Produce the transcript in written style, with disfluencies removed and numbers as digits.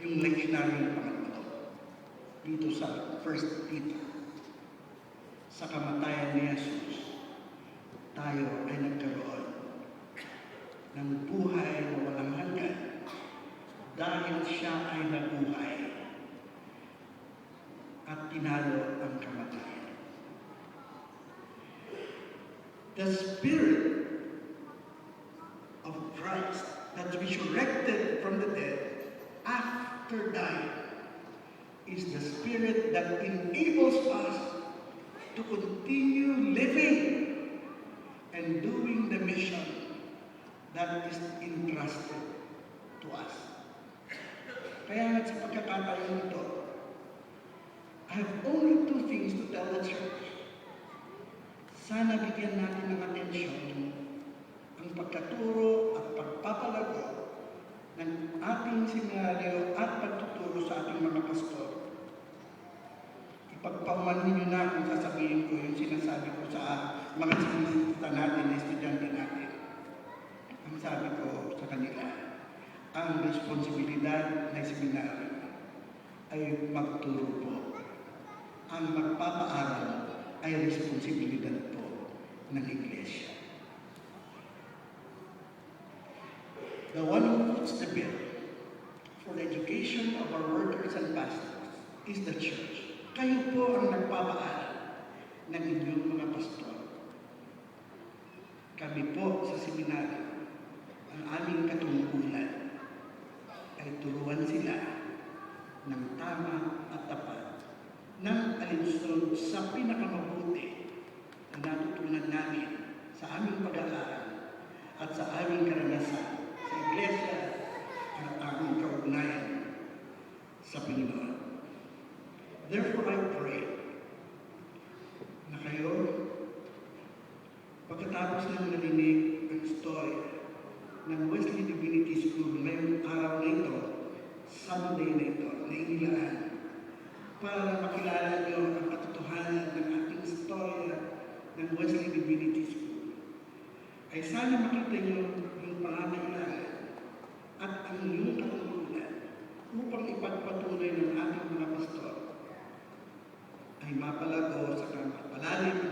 yung leksyonaryong pangatlo dito sa 1 Peter. Sa kamatayan ni Jesus, tayo ay nagkaroon ng buhay na walang hanggan dahil siya ay nabuhay at tinalo ang kamatayan. The Spirit of Christ that resurrected from the dead after dying is the Spirit that enables us to continue living and doing the mission that is entrusted to us. Kaya nga sa pagkakataon ito, I have only 2 things to tell the church. Sana bigyan natin ng atensyon ang pagkaturo at pagpapalago ng ating seminaryo at pagtuturo sa ating mga pastor. Ipagpauman ninyo na kung sasabihin ko yung sinasabi ko sa mga sinisita natin na estudyante natin. Ang sabi ko sa kanila, ang responsibilidad ng seminaryo ay magturo po. Ang magpapaaral ay responsibilidad po ng Iglesia. The one who puts the bill for the education of our workers and pastors is the church. Kayo po ang nagpapaaral ng inyong mga pastor. Kami po sa seminaryo, ang aming katungkulan ay turuan sila ng tama at tapat ng alinsunod sa pinakamabuti na natutunan namin sa aming pag-aaral at sa aming karanasan sa Iglesia at aming kaugnayan sa Panginoon. Therefore, I pray na kayo, pagkatapos ng narinig ang story ng Wesley Divinity School ngayong araw na ito, Sunday na ito, na inilaan, para makilala niyo ang katotohanan ng ating istorya ng Wesley Divinity School, ay sana makita niyo yung pangangailangan at ang iyong katungkulan upang ipagpatuloy ng ating mga pastor ay mapalago sa palalim